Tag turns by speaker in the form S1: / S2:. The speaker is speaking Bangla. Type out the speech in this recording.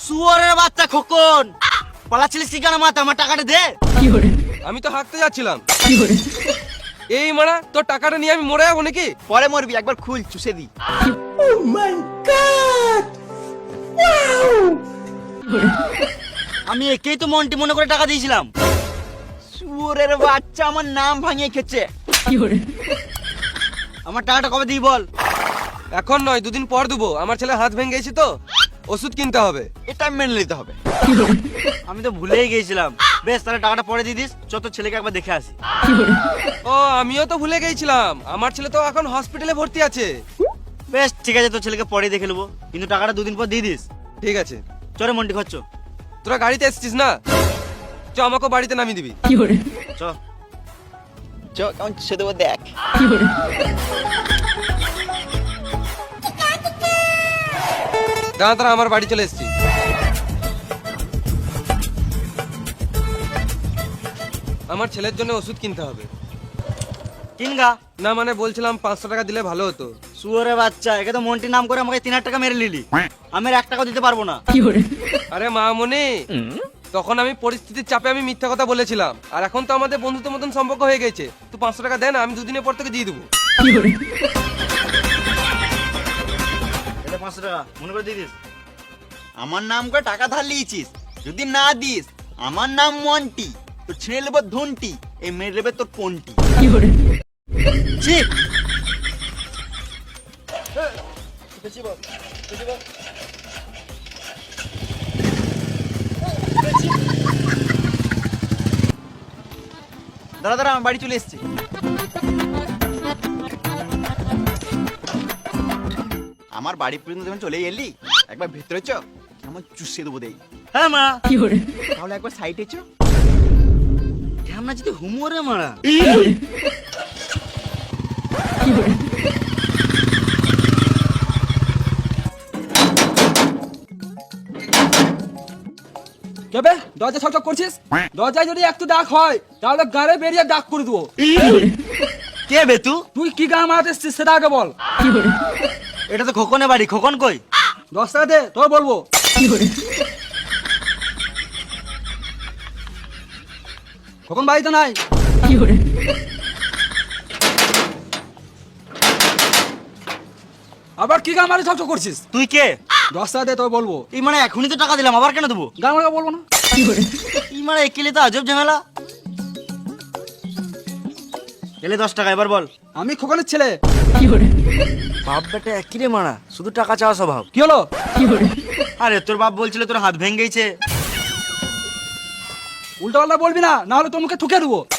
S1: শুয়োরের বাচ্চা খোকন, পালাচ্ছিলিস কি কেন? মাথা আমার টাকাটা দে।
S2: আমি তো হাঁটতে যাচ্ছিলাম। এই মারা, তোর টাকাটা নিয়ে আমি মরে যাবো নাকি?
S1: পরে মরবি, একবার খুল চুষে দি। আমি একেই তো মন্টি মনে করে টাকা দিয়েছিলাম। শুয়োরের বাচ্চা আমার নাম ভাঙিয়ে খেছে। আমার টাকাটা কবে দিই বল?
S2: এখন নয়, দুদিন পর দেবো। আমার ছেলে হাত ভেঙে গেছে তো, ওষুধ কিনতে হবে।
S1: এটা মেনে নিতে হবে। আমি তো ভুলেই গেছিলাম। বেশ, তাহলে টাকাটা পরে দিয়ে দিস। চ তোর ছেলেকে একবার দেখে আসি।
S2: ও, আমিও তো ভুলে গেছিলাম, আমার ছেলে তো এখন হসপিটালে ভর্তি আছে।
S1: বেশ ঠিক আছে, তোর ছেলেকে পরে দেখে নেবো, কিন্তু টাকাটা দুদিন পর দিয়ে দিস।
S2: ঠিক আছে,
S1: চরে মন্টি খরচ।
S2: তোরা গাড়িতে এসেছিস না? চ, আমাকে বাড়িতে নামিয়ে দিবি।
S1: চ চ, কেমন চুষে দেবো দেখ।
S2: দাঁড়া দাঁড়া, আমার বাড়ি চলে এসেছি। আমার ছেলের জন্য ওষুধ কিনতে হবে।
S1: কিনগা।
S2: না মানে বলছিলাম 500 টাকা দিলে ভালো হতো।
S1: শুয়োরে বাচ্চা, একে তো মন্টির নাম করে আমাকে 3000 টাকা মেরে নিলি। আমি আর 1 টাকা দিতে পারবো না।
S2: আরে মামনি, তখন আমি পরিস্থিতির চাপে আমি মিথ্যা কথা বলেছিলাম, আর এখন তো আমাদের বন্ধুত্ব মতন সম্পর্ক হয়ে গেছে। তুই 500 টাকা দে না, আমি দুদিনের পর থেকে দিয়ে দেবো।
S1: এটা 500 টাকা মনে করে দিয়ে দিস। আমার নাম করে টাকা ধার লিয়েছিস, যদি না দিস আমার নাম মন্টি, তো ছিঁড়ে নেবো ধুনটি, এই মেরে নেবে তোর পন্টি। ছি! দাঁড়া দাঁড়া, আমার বাড়ি চলে এসেছি। আমার বাড়ি পর্যন্ত যখন চলে এলি, একবার ভেতরে চ, কেমন চুষে দেবো দেই। হ্যাঁ মা, তাহলে একবার সাইডে চ। কেমন যদি হুমোরে মারা।
S3: কেবে দরজা ছকছক করছিস? দরজায় যদি একটু ডাক হয় তাহলে গাড়ে বেরিয়ে ডাক করে দেবো।
S1: কে বে তুই?
S3: তুই কি গান মারাতে এসছিস সেটা আগে বল।
S1: এটা তো খোকনের বাড়ি। খোকন কই?
S3: 10 টাকা দে, তোর বলবো। কখন বাড়িতে নাই? আবার কি গান মারি ছকছক করছিস?
S1: তুই কে?
S3: 10 টাকা দে, তোর বলবো।
S1: এই মানে এখনই তো টাকা দিলাম, আবার কেন দেবো?
S3: গান মারা বলবো না।
S1: এই মানে একেলে তো আজব ঝামেলা। এলে 10 টাকা, এবার বল।
S3: আমি খোকনের ছেলে।
S1: বাপ বেটা একই রে মারা, শুধু টাকা চাওয়া স্বভাব।
S3: কি হলো?
S1: আরে তোর বাপ বলছিল তোর হাত ভেঙে গেছে।
S3: উল্টো পাল্টা বলবি না, না হলে তোর মুখে থুকে দেবো।